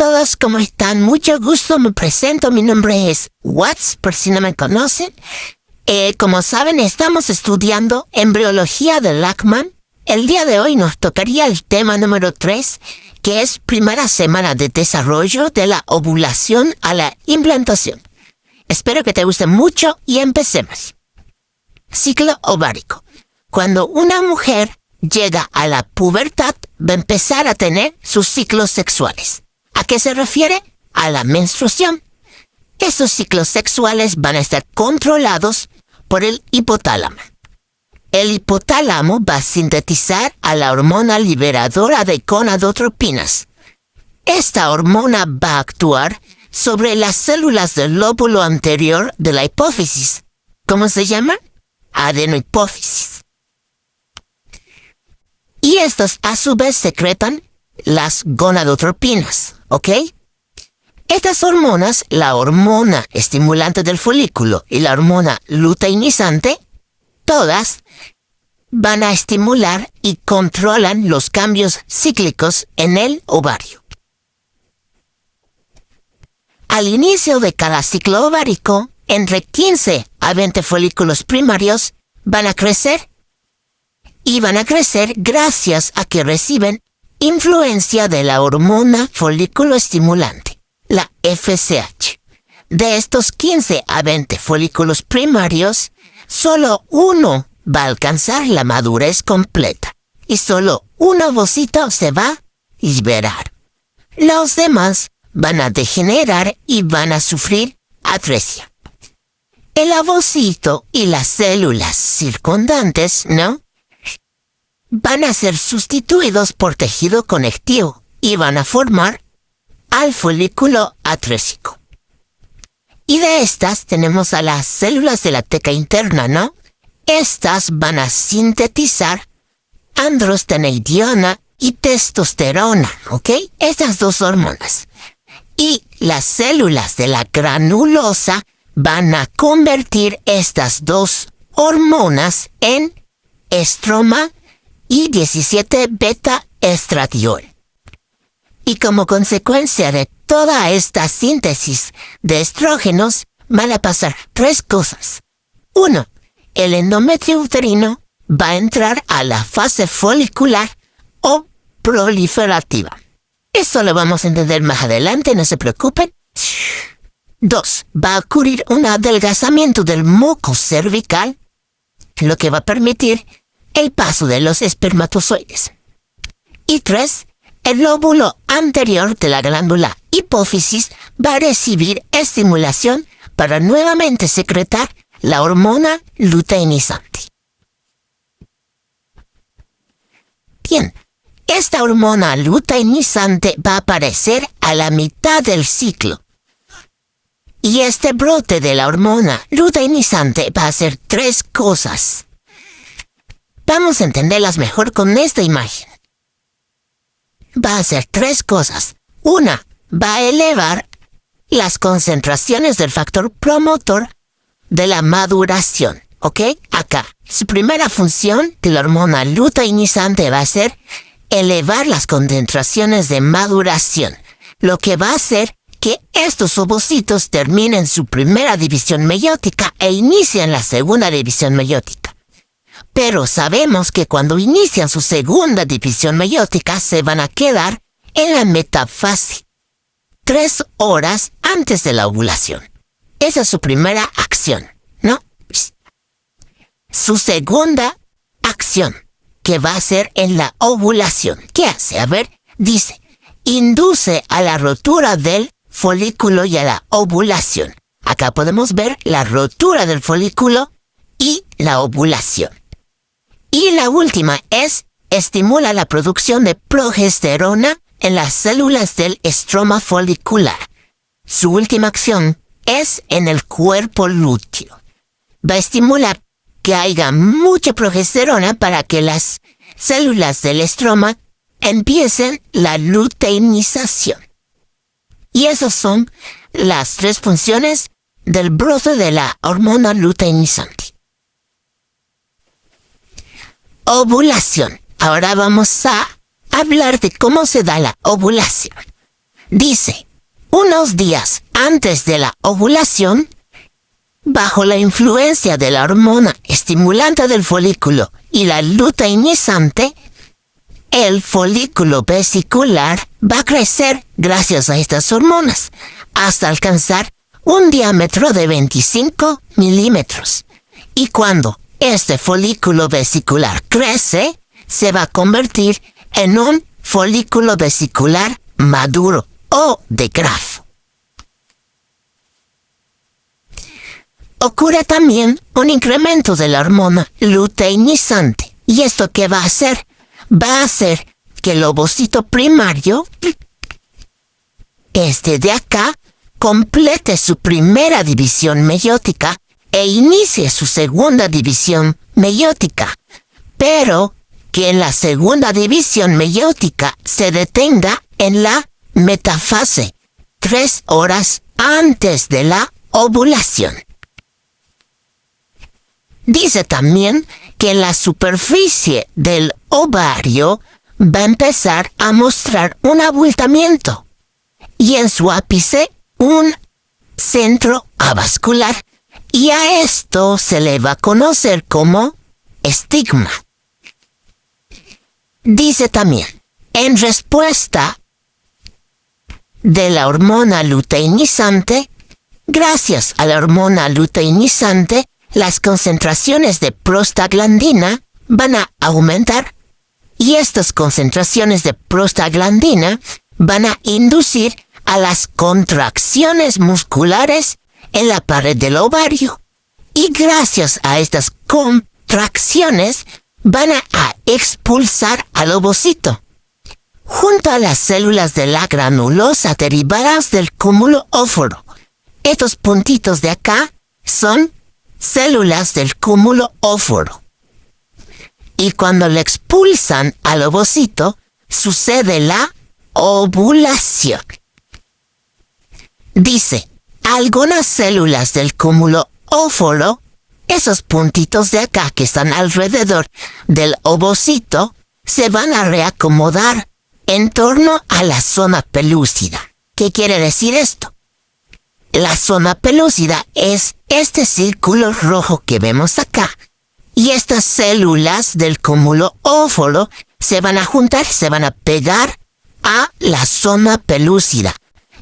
todos, ¿cómo están? Mucho gusto, me presento, mi nombre es Watts, por si no me conocen. Como saben, estamos estudiando embriología de Lachman. El día de hoy nos tocaría el tema número 3, que es primera semana de desarrollo de la ovulación a la implantación. Espero que te guste mucho y empecemos. Ciclo ovárico. Cuando una mujer llega a la pubertad, va a empezar a tener sus ciclos sexuales. ¿A qué se refiere? A la menstruación. Esos ciclos sexuales van a estar controlados por el hipotálamo. El hipotálamo va a sintetizar a la hormona liberadora de gonadotropinas. Esta hormona va a actuar sobre las células del lóbulo anterior de la hipófisis. ¿Cómo se llama? Adenohipófisis. Y estas a su vez secretan las gonadotropinas, ¿ok? Estas hormonas, la hormona estimulante del folículo y la hormona luteinizante, todas van a estimular y controlan los cambios cíclicos en el ovario. Al inicio de cada ciclo ovárico, entre 15 a 20 folículos primarios van a crecer. Y van a crecer gracias a que reciben influencia de la hormona folículo estimulante, la FSH. De estos 15 a 20 folículos primarios, solo uno va a alcanzar la madurez completa y solo un ovocito se va a liberar. Los demás van a degenerar y van a sufrir atresia. El ovocito y las células circundantes, ¿no?, van a ser sustituidos por tejido conectivo y van a formar al folículo atrésico. Y de estas tenemos a las células de la teca interna, ¿no? Estas van a sintetizar androstenediona y testosterona, ¿ok? Estas dos hormonas. Y las células de la granulosa van a convertir estas dos hormonas en estroma y 17 beta-estradiol. Y como consecuencia de toda esta síntesis de estrógenos, van a pasar tres cosas. 1. El endometrio uterino va a entrar a la fase folicular o proliferativa. Eso lo vamos a entender más adelante, no se preocupen. 2. Va a ocurrir un adelgazamiento del moco cervical, lo que va a permitir el paso de los espermatozoides. Y 3. El lóbulo anterior de la glándula hipófisis va a recibir estimulación para nuevamente secretar la hormona luteinizante. Bien, esta hormona luteinizante va a aparecer a la mitad del ciclo. Y este brote de la hormona luteinizante va a hacer tres cosas. Vamos a entenderlas mejor con esta imagen. Va a hacer tres cosas. 1. Va a elevar las concentraciones del factor promotor de la maduración, ¿ok? Acá, su primera función de la hormona luteinizante va a ser elevar las concentraciones de maduración, lo que va a hacer que estos ovocitos terminen su primera división meiótica e inicien la segunda división meiótica. Pero sabemos que cuando inician su segunda división meiótica se van a quedar en la metafase 3 horas antes de la ovulación. Esa es su primera acción, ¿no? Su segunda acción, que va a ser en la ovulación. ¿Qué hace? A ver, dice, induce a la rotura del folículo y a la ovulación. Acá podemos ver la rotura del folículo y la ovulación. Y la última es, estimula la producción de progesterona en las células del estroma folicular. Su última acción es en el cuerpo lúteo. Va a estimular que haya mucha progesterona para que las células del estroma empiecen la luteinización. Y esas son las tres funciones del brote de la hormona luteinizante. Ovulación. Ahora vamos a hablar de cómo se da la ovulación. Dice, unos días antes de la ovulación, bajo la influencia de la hormona estimulante del folículo y la luteinizante, el folículo vesicular va a crecer gracias a estas hormonas, hasta alcanzar un diámetro de 25 milímetros. Y cuando este folículo vesicular crece, se va a convertir en un folículo vesicular maduro o de grafo. Ocurre también un incremento de la hormona luteinizante. ¿Y esto qué va a hacer? Va a hacer que el ovocito primario, este de acá, complete su primera división meiótica e inicie su segunda división meiótica, pero que en la segunda división meiótica se detenga en la metafase, 3 horas antes de la ovulación. Dice también que en la superficie del ovario va a empezar a mostrar un abultamiento y en su ápice un centro avascular, y a esto se le va a conocer como estigma. Dice también, en respuesta de la hormona luteinizante, gracias a la hormona luteinizante, las concentraciones de prostaglandina van a aumentar, y estas concentraciones de prostaglandina van a inducir a las contracciones musculares en la pared del ovario. Y gracias a estas contracciones van a expulsar al ovocito, junto a las células de la granulosa derivadas del cúmulo óforo. Estos puntitos de acá son células del cúmulo óforo. Y cuando le expulsan al ovocito, sucede la ovulación. Dice, algunas células del cúmulo óforo, esos puntitos de acá que están alrededor del ovocito, se van a reacomodar en torno a la zona pelúcida. ¿Qué quiere decir esto? La zona pelúcida es este círculo rojo que vemos acá. Y estas células del cúmulo óforo se van a juntar, se van a pegar a la zona pelúcida.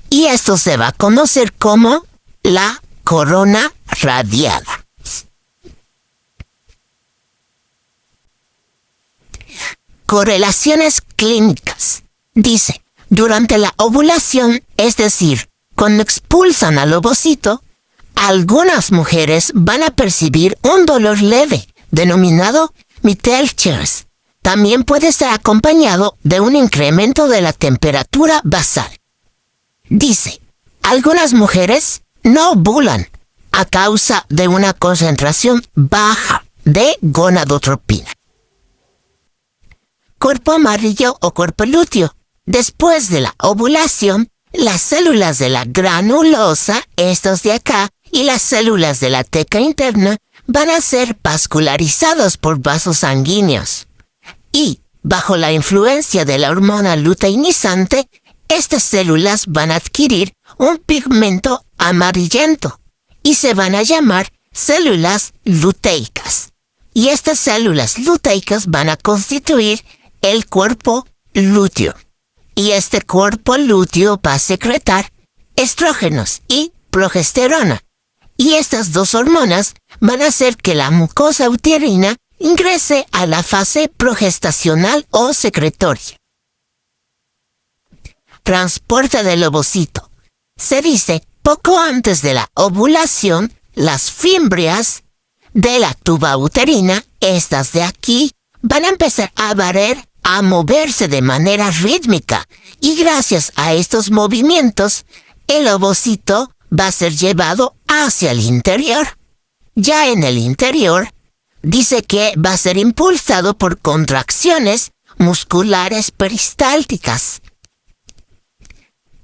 Y esto se va a conocer como la corona radiada. Correlaciones clínicas. Dice, durante la ovulación, es decir, cuando expulsan al ovocito, algunas mujeres van a percibir un dolor leve, denominado mitelchers. También puede estar acompañado de un incremento de la temperatura basal. Dice, algunas mujeres no ovulan a causa de una concentración baja de gonadotropina. Cuerpo amarillo o cuerpo lúteo. Después de la ovulación, las células de la granulosa, estos de acá, y las células de la teca interna van a ser vascularizados por vasos sanguíneos. Y, bajo la influencia de la hormona luteinizante, estas células van a adquirir un pigmento amarillento y se van a llamar células luteicas. Y estas células luteicas van a constituir el cuerpo lúteo. Y este cuerpo lúteo va a secretar estrógenos y progesterona. Y estas dos hormonas van a hacer que la mucosa uterina ingrese a la fase progestacional o secretoria. Transporte del ovocito. Se dice, poco antes de la ovulación, las fimbrias de la tuba uterina, estas de aquí, van a empezar a moverse de manera rítmica, y gracias a estos movimientos, el ovocito va a ser llevado hacia el interior. Ya en el interior, dice que va a ser impulsado por contracciones musculares peristálticas.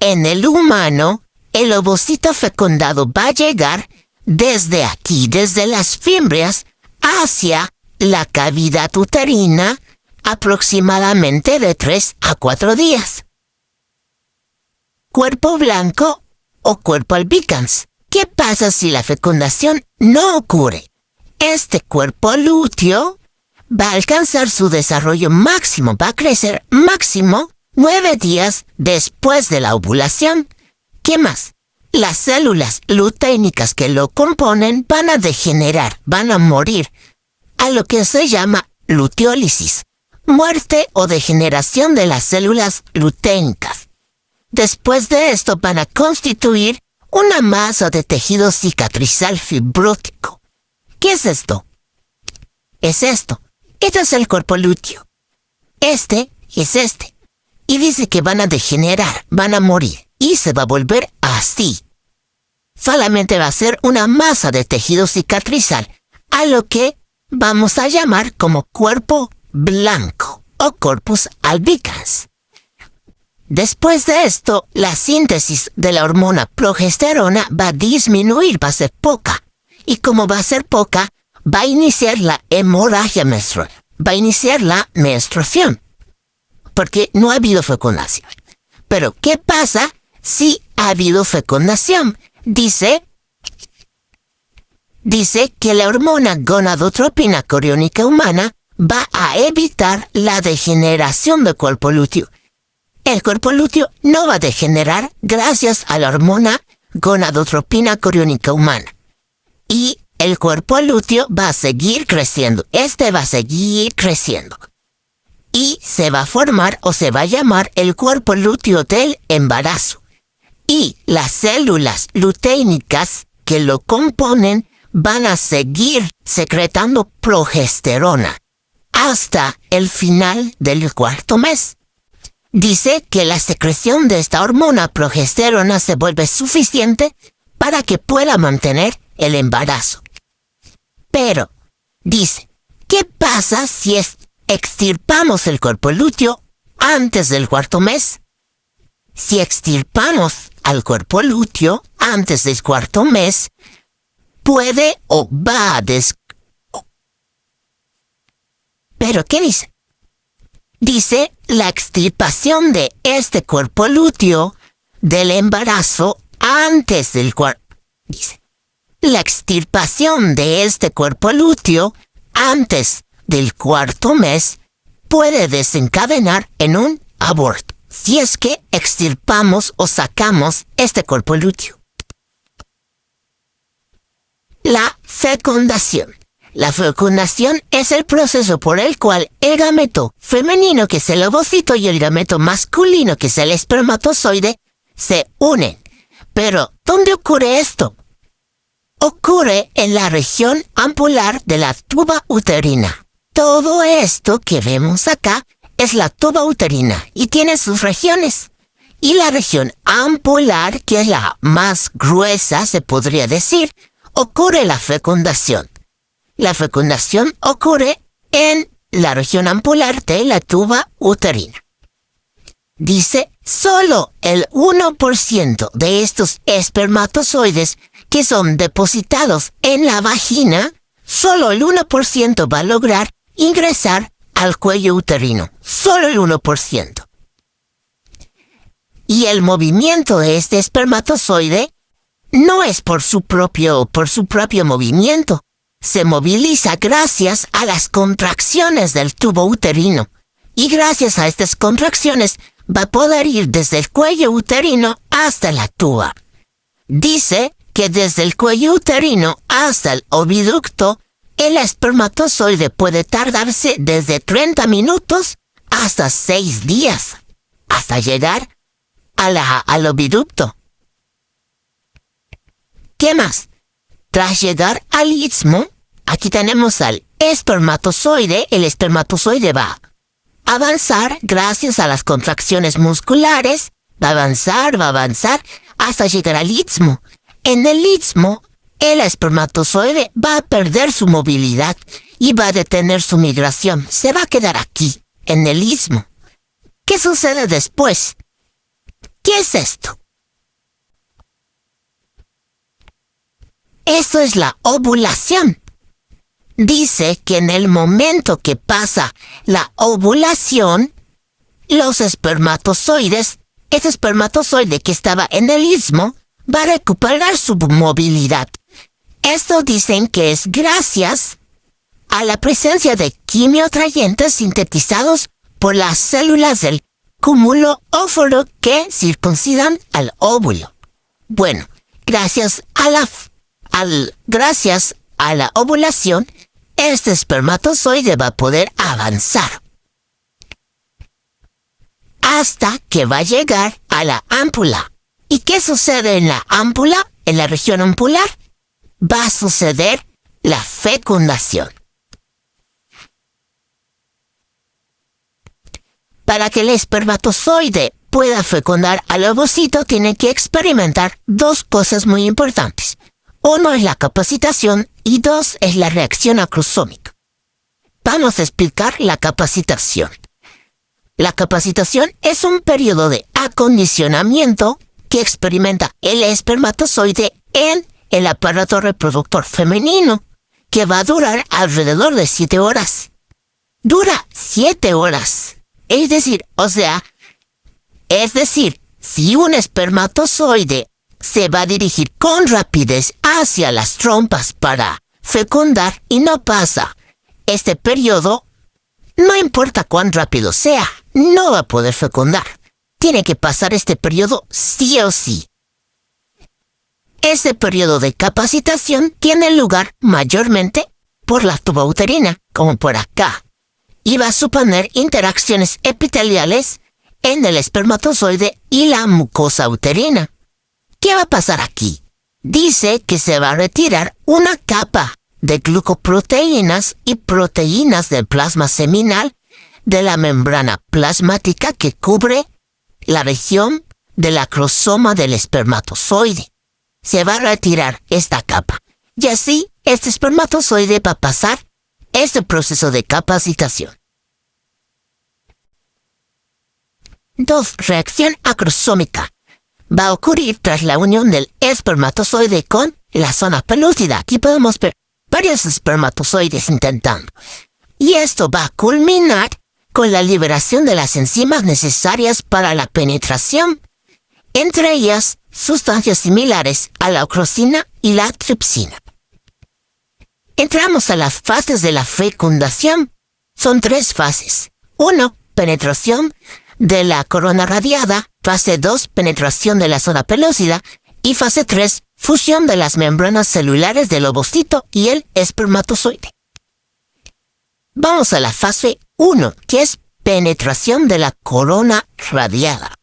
En el humano, el ovocito fecundado va a llegar desde aquí, desde las fimbrias, hacia la cavidad uterina, aproximadamente de 3 a 4 días. cuerpo blanco o cuerpo albicans. ¿Qué pasa si la fecundación no ocurre? Este cuerpo lúteo va a alcanzar su desarrollo máximo, va a crecer máximo 9 días después de la ovulación. ¿Qué más? Las células luteínicas que lo componen van a degenerar, van a morir, a lo que se llama luteólisis, muerte o degeneración de las células luteínicas. Después de esto van a constituir una masa de tejido cicatrizal fibrótico. ¿Qué es esto? Es esto. Este es el cuerpo lúteo. Este es este. Y dice que van a degenerar, van a morir. Y se va a volver así. Solamente va a ser una masa de tejido cicatrizal, a lo que vamos a llamar como cuerpo blanco o corpus albicans. Después de esto, la síntesis de la hormona progesterona va a disminuir, va a ser poca. Y como va a ser poca, va a iniciar la hemorragia menstrual, va a iniciar la menstruación, porque no ha habido fecundación. Pero, ¿qué pasa si ha habido fecundación? Dice que la hormona gonadotropina coriónica humana va a evitar la degeneración del cuerpo lúteo. El cuerpo lúteo no va a degenerar gracias a la hormona gonadotropina coriónica humana. Y el cuerpo lúteo va a seguir creciendo. Este va a seguir creciendo. Y se va a formar o se va a llamar el cuerpo lúteo del embarazo. Y las células luteínicas que lo componen van a seguir secretando progesterona hasta el final del cuarto mes. Dice que la secreción de esta hormona progesterona se vuelve suficiente para que pueda mantener el embarazo. Pero, dice, ¿qué pasa si extirpamos el cuerpo lúteo antes del cuarto mes? Si extirpamos al cuerpo lúteo antes del cuarto mes, puede o va a ¿Pero qué dice? Dice, la extirpación de este cuerpo lúteo del embarazo antes del cuarto... Dice, la extirpación de este cuerpo lúteo antes del cuarto mes puede desencadenar en un aborto, si es que extirpamos o sacamos este cuerpo lúteo. La fecundación. La fecundación es el proceso por el cual el gameto femenino, que es el ovocito, y el gameto masculino, que es el espermatozoide, se unen. Pero, ¿dónde ocurre esto? Ocurre en la región ampular de la tuba uterina. Todo esto que vemos acá es la tuba uterina y tiene sus regiones. Y la región ampular, que es la más gruesa, se podría decir, ocurre la fecundación. La fecundación ocurre en la región ampular de la tuba uterina. Dice, solo el 1% de estos espermatozoides que son depositados en la vagina, solo el 1% va a lograr ingresar al cuello uterino. Solo el 1%. Y el movimiento de este espermatozoide no es por su propio movimiento. Se moviliza gracias a las contracciones del tubo uterino. Y gracias a estas contracciones va a poder ir desde el cuello uterino hasta la tuba. Dice que desde el cuello uterino hasta el oviducto, el espermatozoide puede tardarse desde 30 minutos hasta 6 días, hasta llegar al oviducto. ¿Qué más? Tras llegar al istmo, aquí tenemos al espermatozoide. El espermatozoide va a avanzar gracias a las contracciones musculares, va a avanzar hasta llegar al istmo. En el istmo, el espermatozoide va a perder su movilidad y va a detener su migración. Se va a quedar aquí, en el istmo. ¿Qué sucede después? ¿Qué es esto? Eso es la ovulación. Dice que en el momento que pasa la ovulación, los espermatozoides Este espermatozoide que estaba en el istmo va a recuperar su movilidad. Esto dicen que es gracias a la presencia de quimioatrayentes sintetizados por las células del cúmulo óvulo que circuncidan al óvulo. Bueno, gracias a la ovulación, este espermatozoide va a poder avanzar hasta que va a llegar a la ámpula. ¿Y qué sucede en la ámpula? En la región ampular va a suceder la fecundación. Para que el espermatozoide pueda fecundar al ovocito, tiene que experimentar dos cosas muy importantes. Uno es la capacitación y dos es la reacción acrosómica. Vamos a explicar la capacitación. La capacitación es un periodo de acondicionamiento que experimenta el espermatozoide en el aparato reproductor femenino, que va a durar alrededor de 7 horas. Dura 7 horas. Es decir, si un espermatozoide se va a dirigir con rapidez hacia las trompas para fecundar y no pasa este periodo, no importa cuán rápido sea, no va a poder fecundar. Tiene que pasar este periodo sí o sí. Ese periodo de capacitación tiene lugar mayormente por la tuba uterina, como por acá, y va a suponer interacciones epiteliales en el espermatozoide y la mucosa uterina. ¿Qué va a pasar aquí? Dice que se va a retirar una capa de glucoproteínas y proteínas del plasma seminal de la membrana plasmática que cubre la región del acrosoma del espermatozoide. Se va a retirar esta capa y así este espermatozoide va a pasar este proceso de capacitación. 2. Reacción acrosómica. Va a ocurrir tras la unión del espermatozoide con la zona pelúcida. Aquí podemos ver varios espermatozoides intentando. Y esto va a culminar con la liberación de las enzimas necesarias para la penetración, entre ellas sustancias similares a la ocrosina y la tripsina. Entramos a las fases de la fecundación. Son 3 fases. 1. Penetración de la corona radiada. Fase 2. Penetración de la zona pelúcida. Y fase 3. Fusión de las membranas celulares del ovocito y el espermatozoide. Vamos a la fase 1, que es penetración de la corona radiada.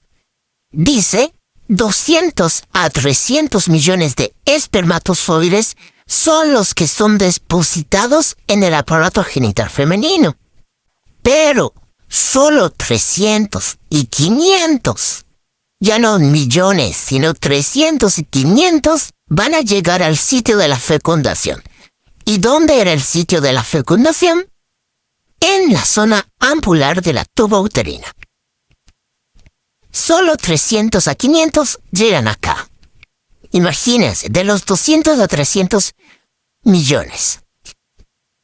Dice 200 a 300 millones de espermatozoides son los que son depositados en el aparato genital femenino. Pero solo 300 y 500, ya no millones, sino 300 y 500 van a llegar al sitio de la fecundación. ¿Y dónde era el sitio de la fecundación? En la zona ampular de la tuba uterina. Solo 300 a 500 llegan acá. Imagínense, de los 200 a 300 millones.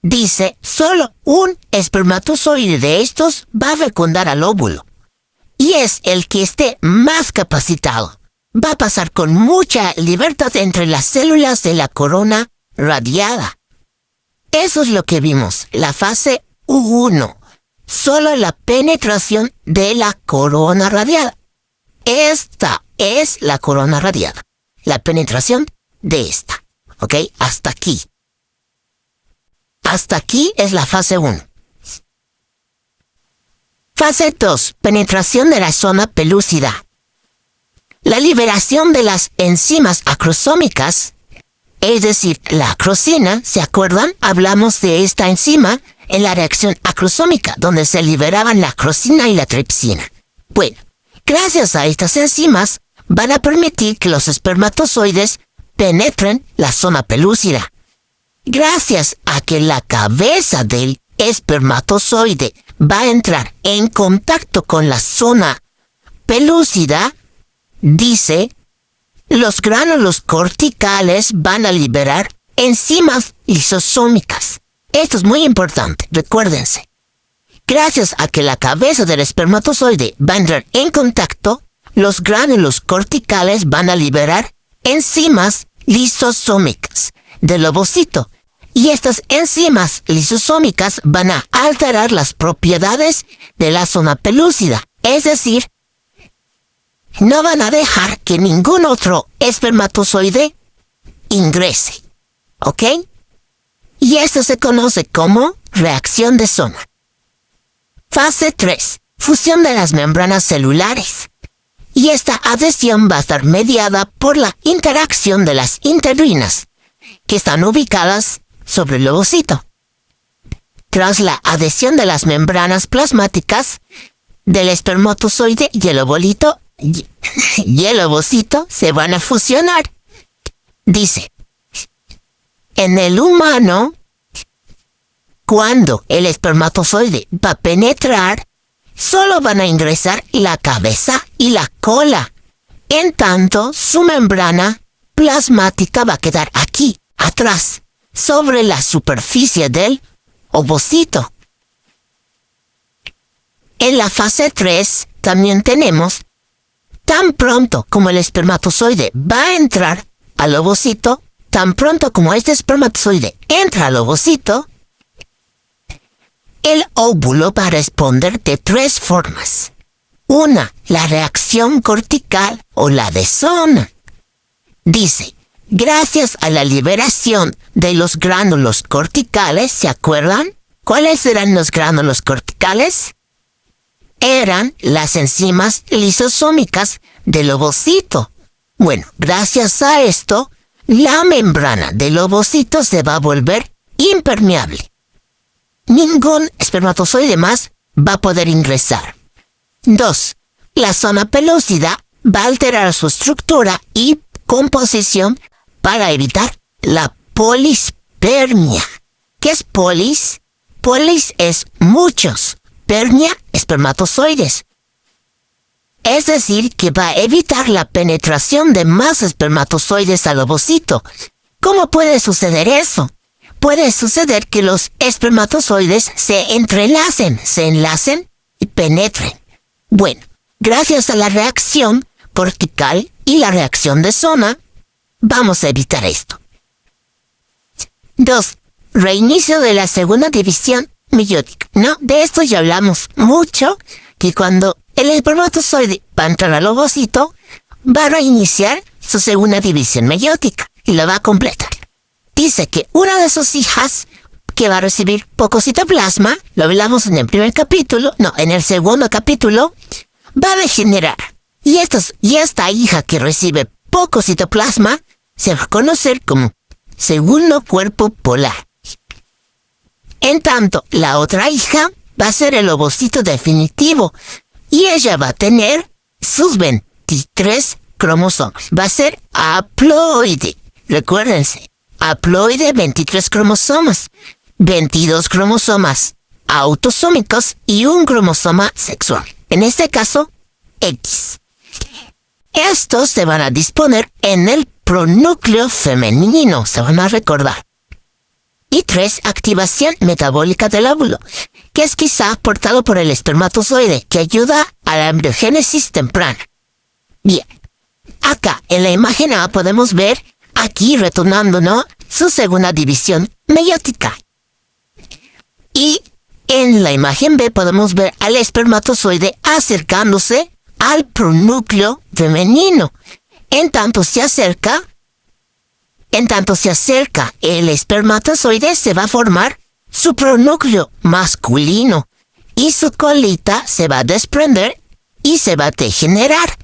Dice, solo un espermatozoide de estos va a fecundar al óvulo. Y es el que esté más capacitado. Va a pasar con mucha libertad entre las células de la corona radiada. Eso es lo que vimos, la fase 1. Solo la penetración de la corona radiada. Esta es la corona radiada. La penetración de esta. ¿Ok? Hasta aquí. Hasta aquí es la fase 1. Fase 2. Penetración de la zona pelúcida. La liberación de las enzimas acrosómicas, es decir, la acrosina, ¿se acuerdan? Hablamos de esta enzima en la reacción acrosómica, donde se liberaban la acrosina y la tripsina. Bueno, gracias a estas enzimas, van a permitir que los espermatozoides penetren la zona pelúcida. Gracias a que la cabeza del espermatozoide va a entrar en contacto con la zona pelúcida, dice, los gránulos corticales van a liberar enzimas lisosómicas. Esto es muy importante, recuérdense. Gracias a que la cabeza del espermatozoide va a entrar en contacto, los gránulos corticales van a liberar enzimas lisosómicas del ovocito. Y estas enzimas lisosómicas van a alterar las propiedades de la zona pelúcida. Es decir, no van a dejar que ningún otro espermatozoide ingrese. ¿Ok? Y esto se conoce como reacción de zona. Fase 3. Fusión de las membranas celulares. Y esta adhesión va a estar mediada por la interacción de las integrinas, que están ubicadas sobre el ovocito. Tras la adhesión de las membranas plasmáticas del espermatozoide y el ovocito se van a fusionar. Dice, en el humano, cuando el espermatozoide va a penetrar, solo van a ingresar la cabeza y la cola. En tanto, su membrana plasmática va a quedar aquí, atrás, sobre la superficie del ovocito. En la fase 3 también tenemos, tan pronto como el espermatozoide va a entrar al ovocito, tan pronto como este espermatozoide entra al ovocito, el óvulo va a responder de 3 formas. Una, la reacción cortical o la de zona. Dice, gracias a la liberación de los gránulos corticales, ¿se acuerdan? ¿Cuáles eran los gránulos corticales? Eran las enzimas lisosómicas del ovocito. Bueno, gracias a esto, la membrana del ovocito se va a volver impermeable. Ningún espermatozoide más va a poder ingresar. 2. La zona pelúcida va a alterar su estructura y composición para evitar la polispermia. ¿Qué es polis? Polis es muchos, permia, espermatozoides. Es decir, que va a evitar la penetración de más espermatozoides al ovocito. ¿Cómo puede suceder eso? Puede suceder que los espermatozoides se enlacen y penetren. Bueno, gracias a la reacción cortical y la reacción de zona, vamos a evitar esto. 2. Reinicio de la segunda división meiótica. No, de esto ya hablamos mucho, que cuando el espermatozoide va a entrar al ovocito, va a reiniciar su segunda división meiótica y la va a completar. Dice que una de sus hijas, que va a recibir poco citoplasma, lo hablamos en el primer capítulo, no, en el segundo capítulo, va a degenerar. Y esta hija que recibe poco citoplasma se va a conocer como segundo cuerpo polar. En tanto, la otra hija va a ser el ovocito definitivo y ella va a tener sus 23 cromosomas. Va a ser haploide. Recuérdense, haploide, 23 cromosomas. 22 cromosomas autosómicos y un cromosoma sexual. En este caso, X. Estos se van a disponer en el pronúcleo femenino, se van a recordar. Y 3, activación metabólica del óvulo, que es quizá aportado por el espermatozoide, que ayuda a la embriogénesis temprana. Bien, acá en la imagen A podemos ver, aquí retornando, ¿no?, su segunda división meiótica. Y en la imagen B podemos ver al espermatozoide acercándose al pronúcleo femenino. En tanto se acerca el espermatozoide, se va a formar su pronúcleo masculino y su colita se va a desprender y se va a degenerar.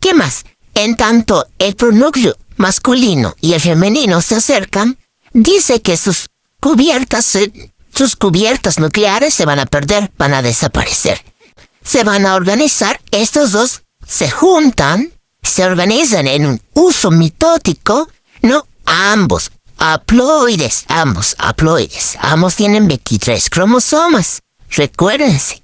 ¿Qué más? En tanto el pronúcleo masculino y el femenino se acercan, dice que sus cubiertas nucleares se van a perder, van a desaparecer. Se van a organizar, estos dos se juntan, se organizan en un uso mitótico, ¿no? Ambos haploides, ambos tienen 23 cromosomas, recuérdense.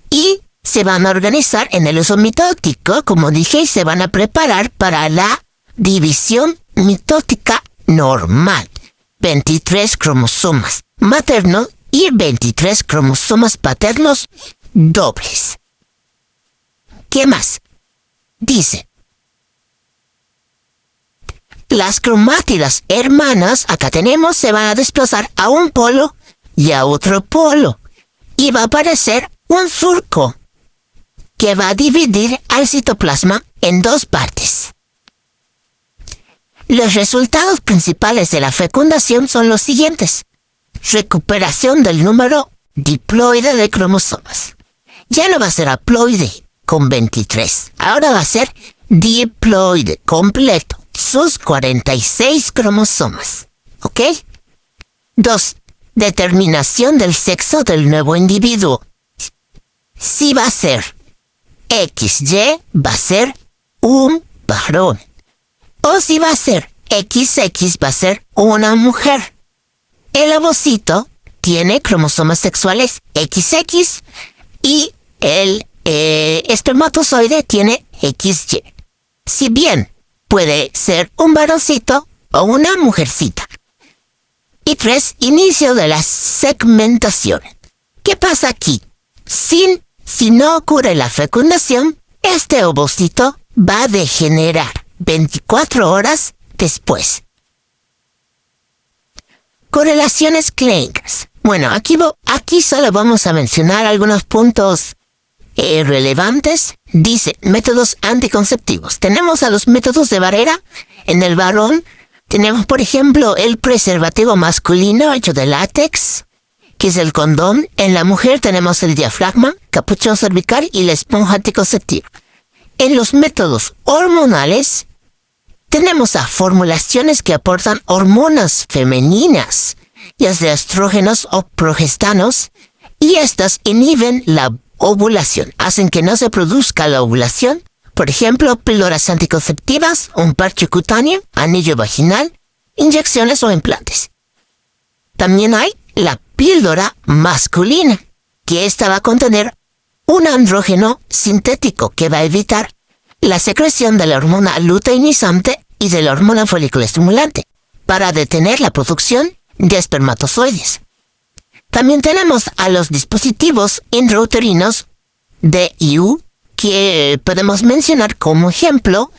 Y se van a organizar en el uso mitótico, como dije, y se van a preparar para la división mitótica normal. 23 cromosomas maternos y 23 cromosomas paternos dobles. ¿Qué más? Dice, las cromátidas hermanas, acá tenemos, se van a desplazar a un polo y a otro polo. Y va a aparecer un surco que va a dividir al citoplasma en dos partes. Los resultados principales de la fecundación son los siguientes. Recuperación del número diploide de cromosomas. Ya no va a ser haploide con 23. Ahora va a ser diploide completo. Sus 46 cromosomas. ¿Ok? 2. Determinación del sexo del nuevo individuo. Si va a ser XY, va a ser un varón. O si va a ser XX, va a ser una mujer. El ovocito tiene cromosomas sexuales XX y el espermatozoide tiene XY. Si bien puede ser un varoncito o una mujercita. Y 3. Inicio de la segmentación. ¿Qué pasa aquí? Si no ocurre la fecundación, este ovocito va a degenerar 24 horas después. Correlaciones clínicas. Bueno, aquí solo vamos a mencionar algunos puntos relevantes. Dice, métodos anticonceptivos. Tenemos a los métodos de barrera. En el varón tenemos, por ejemplo, el preservativo masculino hecho de látex, que es el condón. En la mujer tenemos el diafragma, capuchón cervical y la esponja anticonceptiva. En los métodos hormonales tenemos a formulaciones que aportan hormonas femeninas, ya sea estrógenos o progestanos, y estas inhiben la ovulación, hacen que no se produzca la ovulación. Por ejemplo, píldoras anticonceptivas, un parche cutáneo, anillo vaginal, inyecciones o implantes. También hay la píldora masculina, que esta va a contener un andrógeno sintético que va a evitar la secreción de la hormona luteinizante y de la hormona folículo estimulante, para detener la producción de espermatozoides. También tenemos a los dispositivos intrauterinos DIU, que podemos mencionar como ejemplo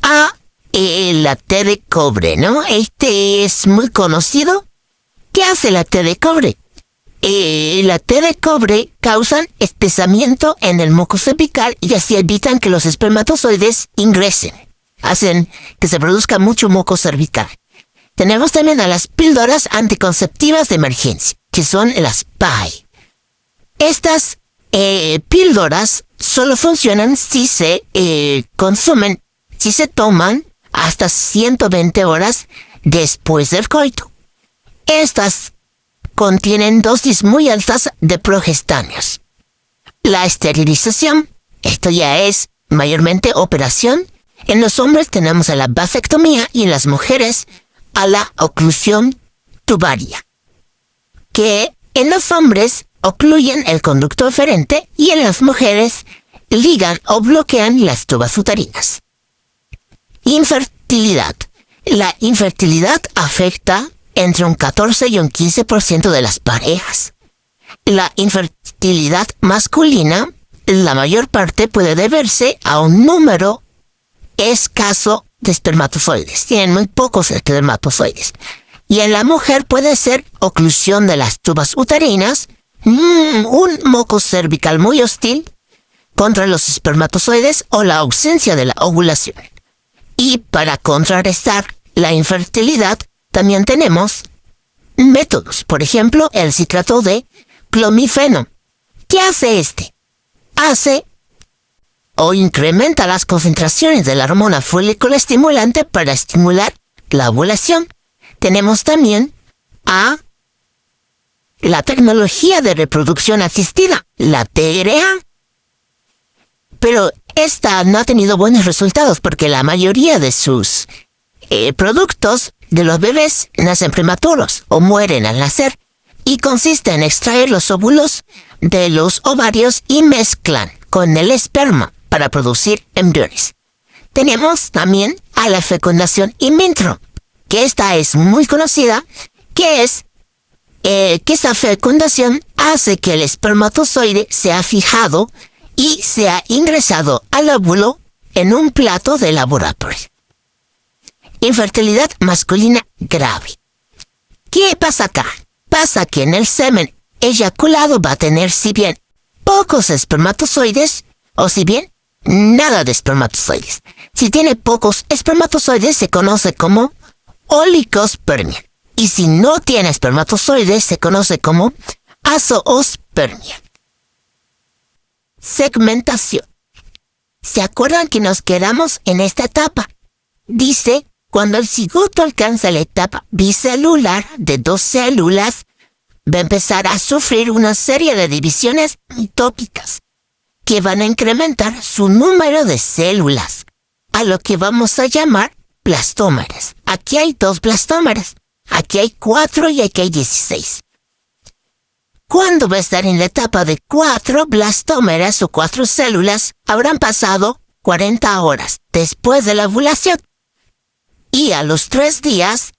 a la T de cobre, ¿no? Este es muy conocido. ¿Qué hace la T de cobre? La T de cobre causan espesamiento en el moco cervical y así evitan que los espermatozoides ingresen. Hacen que se produzca mucho moco cervical. Tenemos también a las píldoras anticonceptivas de emergencia, que son las PAI. Estas píldoras solo funcionan si se consumen, si se toman hasta 120 horas después del coito. Estas contienen dosis muy altas de progestáneos. La esterilización, esto ya es mayormente operación. En los hombres tenemos a la vasectomía y en las mujeres a la oclusión tubaria, que en los hombres ocluyen el conducto eferente y en las mujeres ligan o bloquean las tubas uterinas. Infertilidad. La infertilidad afecta entre un 14 y un 15% de las parejas. La infertilidad masculina, la mayor parte puede deberse a un número escaso de espermatozoides. Tienen muy pocos espermatozoides. Y en la mujer puede ser oclusión de las tubas uterinas, un moco cervical muy hostil contra los espermatozoides o la ausencia de la ovulación. Y para contrarrestar la infertilidad, también tenemos métodos. Por ejemplo, el citrato de clomifeno. ¿Qué hace este? Hace o incrementa las concentraciones de la hormona folículo estimulante para estimular la ovulación. Tenemos también a la tecnología de reproducción asistida, la TRA. Pero esta no ha tenido buenos resultados porque la mayoría de sus productos de los bebés nacen prematuros o mueren al nacer y consiste en extraer los óvulos de los ovarios y mezclan con el esperma para producir embriones. Tenemos también a la fecundación in vitro, que esta es muy conocida, que es que esta fecundación hace que el espermatozoide sea fijado y se ha ingresado al óvulo en un plato de laboratorio. Infertilidad masculina grave. ¿Qué pasa acá? Pasa que en el semen eyaculado va a tener, si bien pocos espermatozoides, o si bien nada de espermatozoides. Si tiene pocos espermatozoides se conoce como oligospermia. Y si no tiene espermatozoides se conoce como azoospermia. Segmentación. ¿Se acuerdan que nos quedamos en esta etapa? Dice, cuando el cigoto alcanza la etapa bicelular de 2 células, va a empezar a sufrir una serie de divisiones mitóticas que van a incrementar su número de células, a lo que vamos a llamar blastómeras. Aquí hay 2 blastómeras, aquí hay 4 y aquí hay 16. Cuando va a estar en la etapa de 4 blastómeras o 4 células, habrán pasado 40 horas después de la ovulación. Y a los 3 días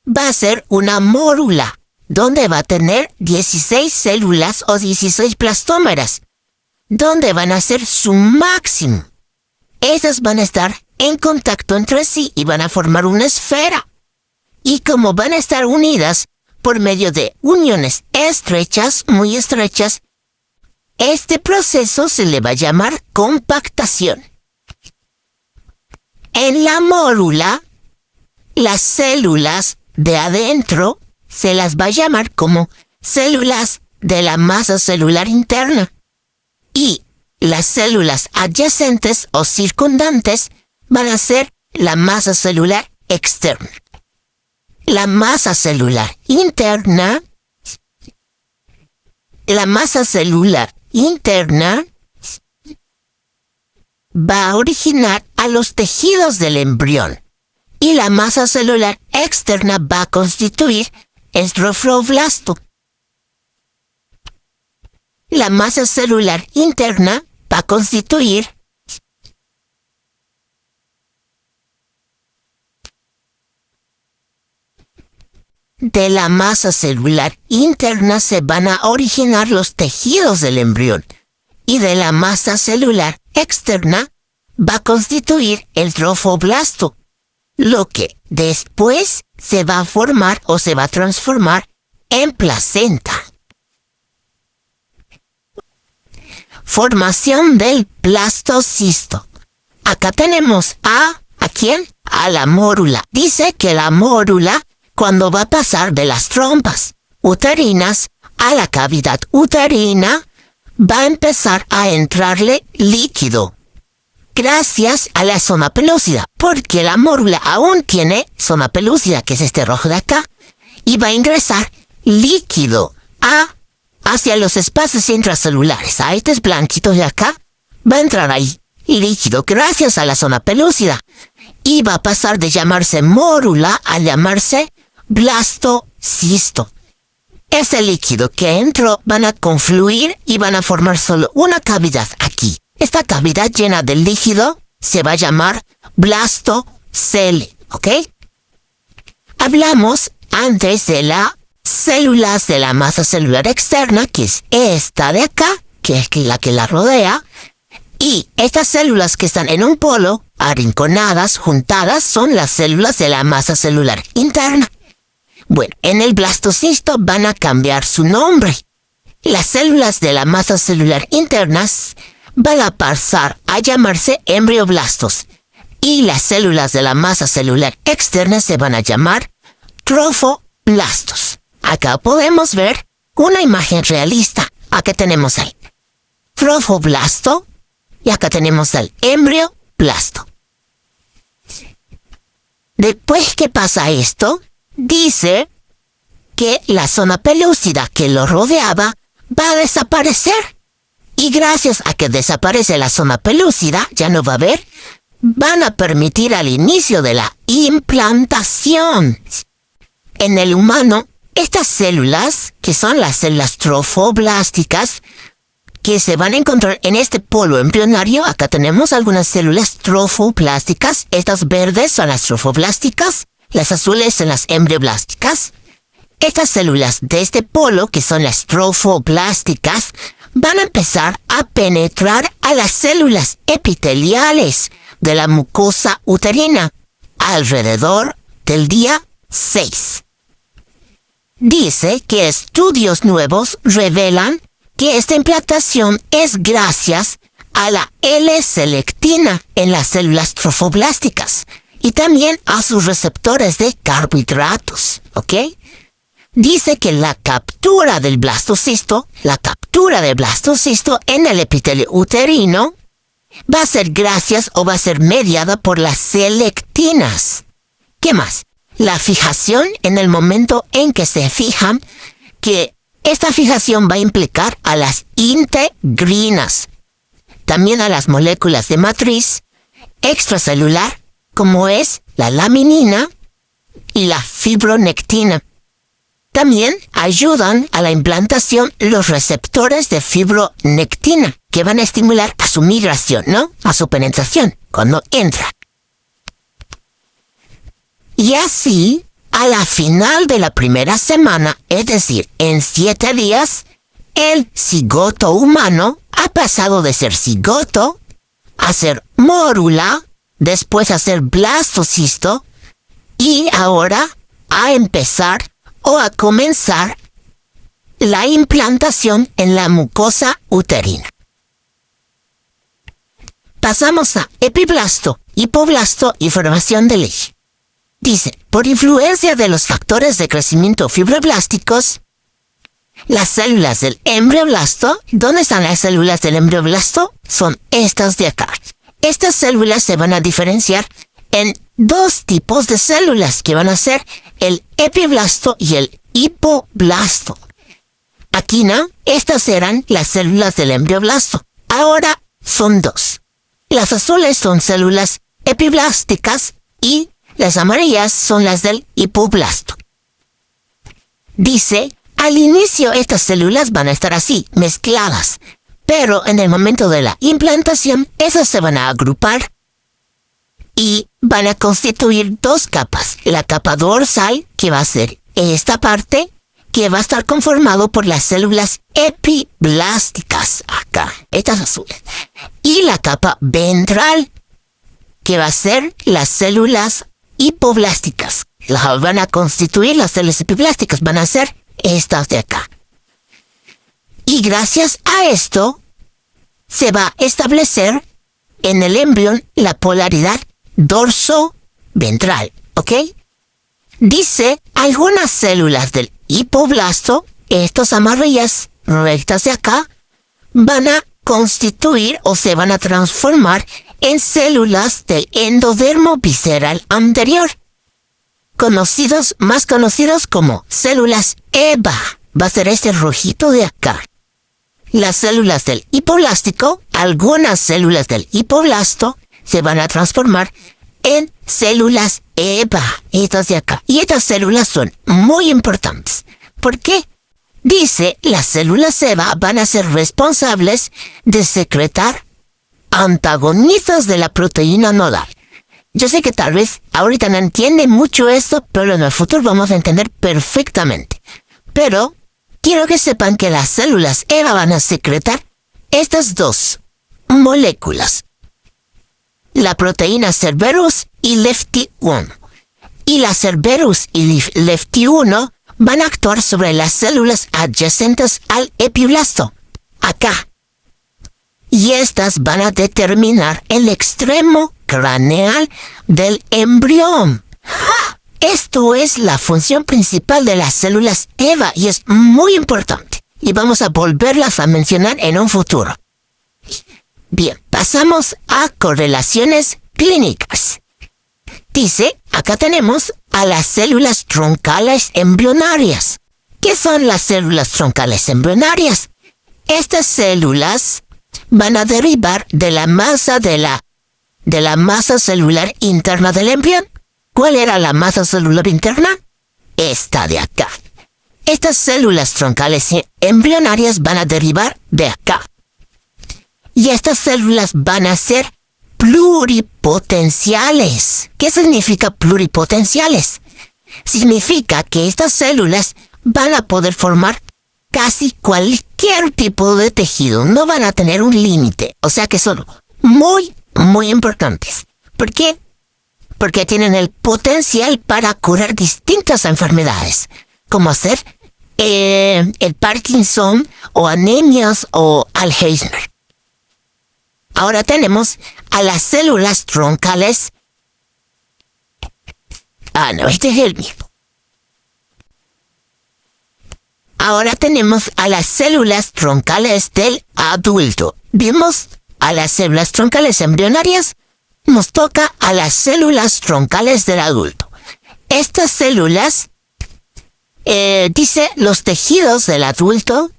va a ser una mórula, donde va a tener 16 células o 16 blastómeras, donde van a ser su máximo. Esas van a estar en contacto entre sí y van a formar una esfera. Y como van a estar unidas por medio de uniones estrechas, muy estrechas, este proceso se le va a llamar compactación. En la mórula, las células de adentro se las va a llamar como células de la masa celular interna. Y las células adyacentes o circundantes van a ser la masa celular externa. La masa celular interna va a originar a los tejidos del embrión y la masa celular externa va a constituir el trofoblasto. La masa celular interna va a constituir de la masa celular interna se van a originar los tejidos del embrión y de la masa celular externa va a constituir el trofoblasto, lo que después se va a formar o se va a transformar en placenta. Formación del blastocisto. Acá tenemos ¿a quién? A la mórula. Dice que la mórula, cuando va a pasar de las trompas uterinas a la cavidad uterina, va a empezar a entrarle líquido, gracias a la zona pelúcida, porque la mórula aún tiene zona pelúcida, que es este rojo de acá, y va a ingresar líquido hacia los espacios intracelulares. A este blanquito de acá va a entrar ahí líquido gracias a la zona pelúcida, y va a pasar de llamarse mórula a llamarse blastocisto. Ese líquido que entró van a confluir y van a formar solo una cavidad aquí. Esta cavidad llena de líquido se va a llamar blastocele, ¿ok? Hablamos antes de las células de la masa celular externa, que es esta de acá, que es la que la rodea, y estas células que están en un polo, arrinconadas, juntadas, son las células de la masa celular interna. Bueno, en el blastocisto van a cambiar su nombre. Las células de la masa celular internas van a pasar a llamarse embrioblastos y las células de la masa celular externa se van a llamar trofoblastos. Acá podemos ver una imagen realista. Acá tenemos al trofoblasto y acá tenemos al embrioblasto. Después que pasa esto, dice que la zona pelúcida que lo rodeaba va a desaparecer. Y gracias a que desaparece la zona pelúcida, ya no va a haber, van a permitir al inicio de la implantación. En el humano, estas células, que son las células trofoblásticas, que se van a encontrar en este polo embrionario, acá tenemos algunas células trofoblásticas, estas verdes son las trofoblásticas, las azules son las embrioblásticas. Estas células de este polo, que son las trofoblásticas, van a empezar a penetrar a las células epiteliales de la mucosa uterina alrededor del día 6. Dice que estudios nuevos revelan que esta implantación es gracias a la L-selectina en las células trofoblásticas y también a sus receptores de carbohidratos, ¿ok? Dice que la captura del blastocisto en el epitelio uterino va a ser gracias o va a ser mediada por las selectinas. ¿Qué más? La fijación en el momento en que se fijan, que esta fijación va a implicar a las integrinas, también a las moléculas de matriz extracelular, como es la laminina y la fibronectina. También ayudan a la implantación los receptores de fibronectina, que van a estimular a su migración, ¿no? A su penetración, cuando entra. Y así, a la final de la primera semana, es decir, en 7 días, el cigoto humano ha pasado de ser cigoto a ser mórula, después a ser blastocisto, y ahora a empezar o a comenzar la implantación en la mucosa uterina. Pasamos a epiblasto, hipoblasto y formación de leche. Dice, por influencia de los factores de crecimiento fibroblásticos, las células del embrioblasto, ¿dónde están las células del embrioblasto? Son estas de acá. Estas células se van a diferenciar en 2 tipos de células que van a ser el epiblasto y el hipoblasto. Aquí no, estas eran las células del embrioblasto. Ahora son 2. Las azules son células epiblásticas y las amarillas son las del hipoblasto. Dice, al inicio estas células van a estar así, mezcladas, pero en el momento de la implantación, esas se van a agrupar y van a constituir 2 capas. La capa dorsal, que va a ser esta parte, que va a estar conformado por las células epiblásticas, acá, estas azules. Y la capa ventral, que va a ser las células hipoblásticas. Las van a constituir las células epiblásticas, van a ser estas de acá. Y gracias a esto, se va a establecer en el embrión la polaridad dorso-ventral, ¿ok? Dice, algunas células del hipoblasto, estas amarillas rectas de acá, van a constituir o se van a transformar en células del endodermo visceral anterior, más conocidos como células EVA. Va a ser este rojito de acá. Las células del hipoblástico, algunas células del hipoblasto, se van a transformar en células EVA, estas de acá. Y estas células son muy importantes. ¿Por qué? Dice, las células EVA van a ser responsables de secretar antagonistas de la proteína nodal. Yo sé que tal vez ahorita no entienden mucho esto, pero en el futuro vamos a entender perfectamente. Pero quiero que sepan que las células EVA van a secretar estas 2 moléculas. La proteína Cerberus y Lefty1. Y la Cerberus y Lefty1 van a actuar sobre las células adyacentes al epiblasto, acá. Y estas van a determinar el extremo craneal del embrión. Esto es la función principal de las células EVA y es muy importante. Y vamos a volverlas a mencionar en un futuro. Bien, pasamos a correlaciones clínicas. Dice, acá tenemos a las células troncales embrionarias. ¿Qué son las células troncales embrionarias? Estas células van a derivar de la masa masa celular interna del embrión. ¿Cuál era la masa celular interna? Esta de acá. Estas células troncales embrionarias van a derivar de acá. Y estas células van a ser pluripotenciales. ¿Qué significa pluripotenciales? Significa que estas células van a poder formar casi cualquier tipo de tejido. No van a tener un límite. O sea que son muy, muy importantes. ¿Por qué? Porque tienen el potencial para curar distintas enfermedades, como ser el Parkinson o anemias o Alzheimer. Ahora tenemos a las células troncales. No, este es el mismo. Ahora tenemos a las células troncales del adulto. Vimos a las células troncales embrionarias. Nos toca a las células troncales del adulto. Estas células, dice los tejidos del adulto,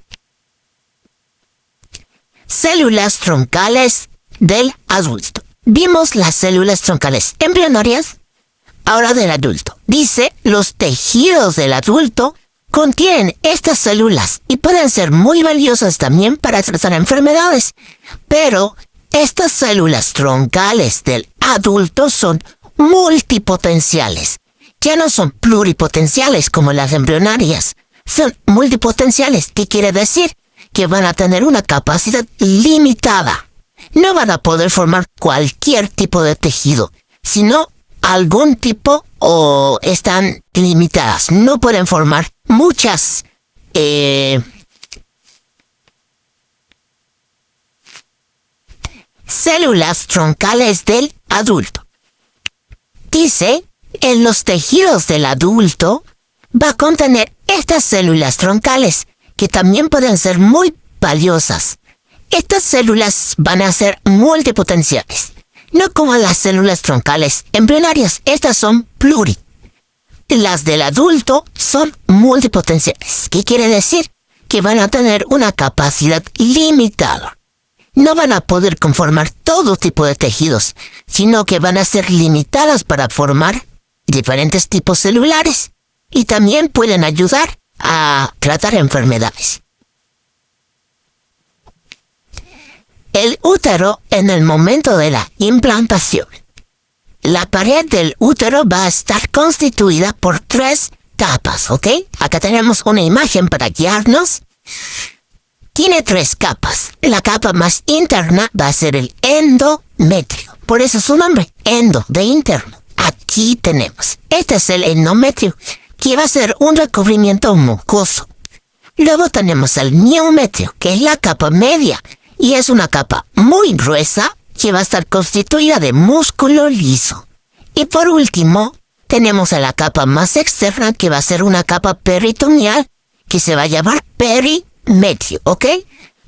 células troncales del adulto. Vimos las células troncales embrionarias, ahora del adulto. Dice los tejidos del adulto contienen estas células y pueden ser muy valiosas también para tratar enfermedades, pero estas células troncales del adulto son multipotenciales. Ya no son pluripotenciales como las embrionarias. Son multipotenciales. ¿Qué quiere decir? Que van a tener una capacidad limitada. No van a poder formar cualquier tipo de tejido, sino algún tipo o están limitadas. No pueden formar muchas células troncales del adulto. Dice, en los tejidos del adulto va a contener estas células troncales, que también pueden ser muy valiosas. Estas células van a ser multipotenciales, no como las células troncales embrionarias. Estas son pluri. Las del adulto son multipotenciales. ¿Qué quiere decir? Que van a tener una capacidad limitada. No van a poder conformar todo tipo de tejidos, sino que van a ser limitadas para formar diferentes tipos celulares y también pueden ayudar a tratar enfermedades. El útero en el momento de la implantación. La pared del útero va a estar constituida por 3 capas, ¿ok? Acá tenemos una imagen para guiarnos. Tiene 3 capas. La capa más interna va a ser el endometrio. Por eso su nombre, endo, de interno. Aquí tenemos. Este es el endometrio, que va a ser un recubrimiento mucoso. Luego tenemos el miometrio, que es la capa media, y es una capa muy gruesa que va a estar constituida de músculo liso. Y por último, tenemos a la capa más externa, que va a ser una capa peritoneal, que se va a llamar perimetrio, ¿ok?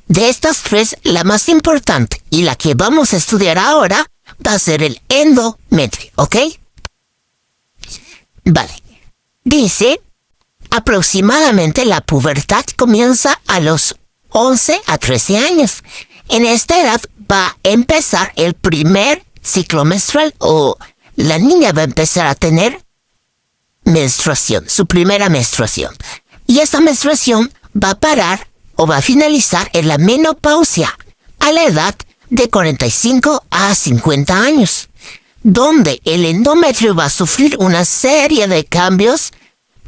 De estas 3, la más importante y la que vamos a estudiar ahora va a ser el endometrio, ¿ok? Vale. Dice, aproximadamente la pubertad comienza a los 11 a 13 años. En esta edad va a empezar el primer ciclo menstrual, o la niña va a empezar a tener menstruación, su primera menstruación. Y esta menstruación va a parar o va a finalizar en la menopausia, a la edad de 45 a 50 años, donde el endometrio va a sufrir una serie de cambios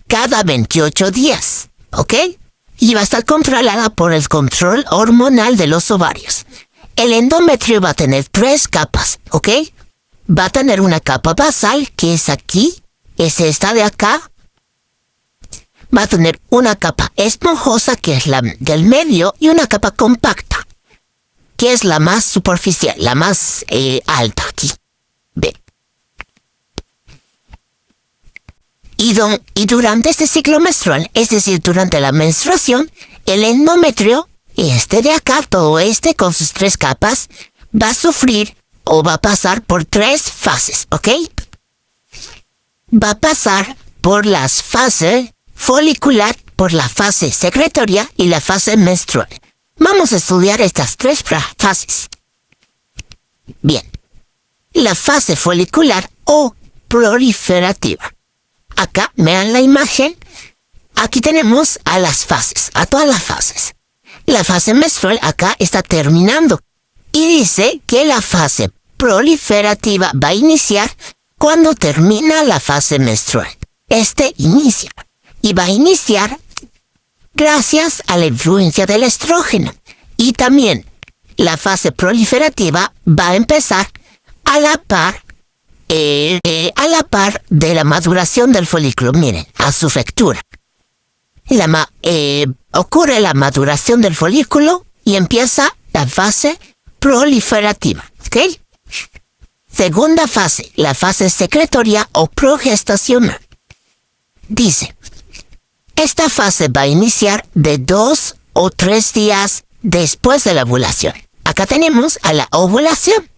cada 28 días, ¿ok? Y va a estar controlada por el control hormonal de los ovarios. El endometrio va a tener 3 capas, ¿ok? Va a tener una capa basal, que es aquí, es esta de acá. Va a tener una capa esponjosa, que es la del medio, y una capa compacta, que es la más superficial, la más alta aquí. Ve. Y durante este ciclo menstrual, es decir, durante la menstruación, el endometrio, este de acá, todo este con sus 3 capas, va a sufrir o va a pasar por 3 fases, ¿ok? Va a pasar por las fases folicular, por la fase secretoria y la fase menstrual. Vamos a estudiar estas 3 fases. Bien. La fase folicular o proliferativa. Acá, vean la imagen. Aquí tenemos a las fases, a todas las fases. La fase menstrual acá está terminando. Y dice que la fase proliferativa va a iniciar cuando termina la fase menstrual. Inicia. Y va a iniciar gracias a la influencia del estrógeno. Y también la fase proliferativa va a empezar a la par de la maduración del folículo. Miren, a su factura. Ocurre la maduración del folículo y empieza la fase proliferativa. ¿Ok? Segunda fase, la fase secretoria o progestacional. Dice, esta fase va a iniciar de 2 o 3 días después de la ovulación. Acá tenemos a la ovulación.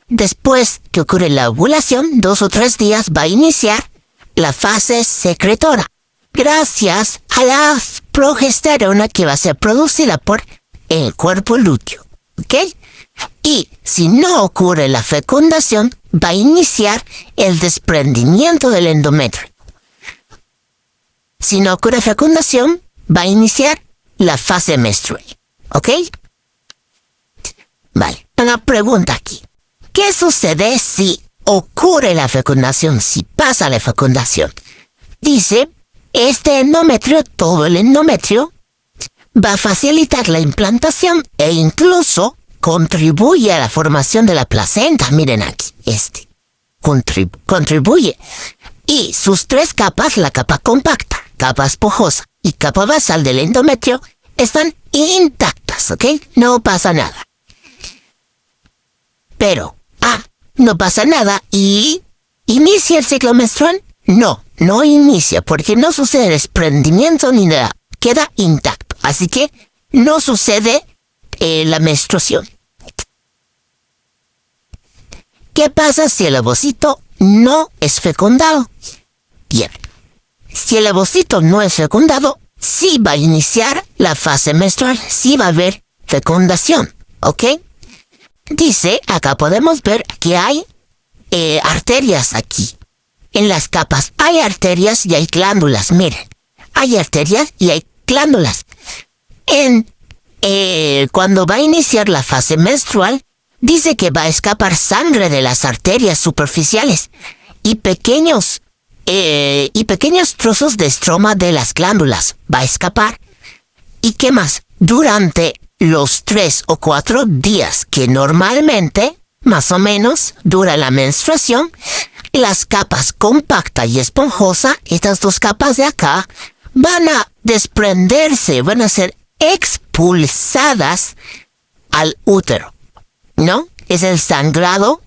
Después que ocurre la ovulación, 2 o 3 días va a iniciar la fase secretora, gracias a la progesterona que va a ser producida por el cuerpo lúteo. ¿Ok? Y si no ocurre la fecundación, va a iniciar el desprendimiento del endometrio. Si no ocurre fecundación, va a iniciar la fase menstrual. ¿Ok? Vale, una pregunta aquí. ¿Qué sucede si ocurre la fecundación, si pasa la fecundación? Dice, este endometrio, todo el endometrio, va a facilitar la implantación e incluso contribuye a la formación de la placenta. Miren aquí, contribuye. Y sus 3 capas, la capa compacta, capa esponjosa y capa basal del endometrio, están intactas, ¿ok? No pasa nada. Pero, no pasa nada y ¿inicia el ciclo menstrual? No inicia porque no sucede desprendimiento ni nada. Queda intacto. Así que no sucede la menstruación. ¿Qué pasa si el ovocito no es fecundado? Bien, si el ovocito no es fecundado, sí va a iniciar la fase menstrual, sí va a haber fecundación, ¿ok? Dice, acá podemos ver que hay arterias aquí. En las capas hay arterias y hay glándulas, miren. Hay arterias y hay glándulas. Cuando va a iniciar la fase menstrual, dice que va a escapar sangre de las arterias superficiales y pequeños trozos de estroma de las glándulas. Va a escapar. ¿Y qué más? Durante los 3 o 4 días que normalmente, más o menos, dura la menstruación, las capas compacta y esponjosa, estas 2 capas de acá, van a desprenderse, van a ser expulsadas al útero, ¿no? Es el sangrado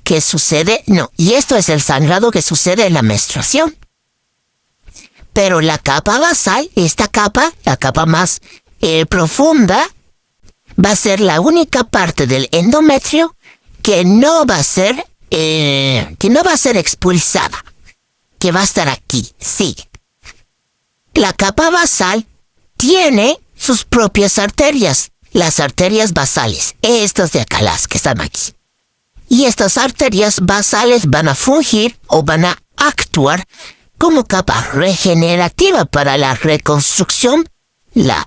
que sucede, y esto es el sangrado que sucede en la menstruación. Pero la capa basal, esta capa, la capa más profunda, va a ser la única parte del endometrio que no va a ser expulsada, que va a estar aquí, sí. La capa basal tiene sus propias arterias, las arterias basales, estas de acá, las que están aquí. Y estas arterias basales van a fungir o van a actuar como capa regenerativa para la reconstrucción,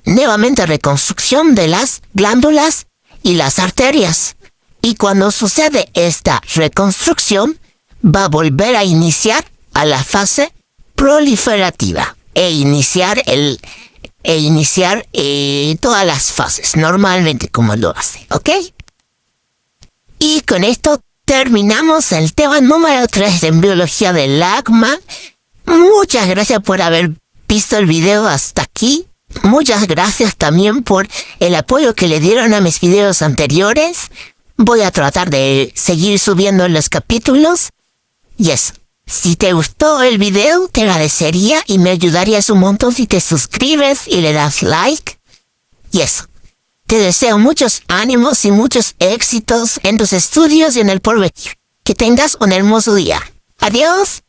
nuevamente reconstrucción de las glándulas y las arterias. Y cuando sucede esta reconstrucción, va a volver a iniciar a la fase proliferativa e iniciar todas las fases, normalmente como lo hace, ¿ok? Y con esto terminamos el tema número 3 en biología del ACMA. Muchas gracias por haber visto el video hasta aquí. Muchas gracias también por el apoyo que le dieron a mis videos anteriores. Voy a tratar de seguir subiendo los capítulos. Y eso, si te gustó el video, te agradecería y me ayudarías un montón si te suscribes y le das like. Y eso, te deseo muchos ánimos y muchos éxitos en tus estudios y en el porvenir. Que tengas un hermoso día. Adiós.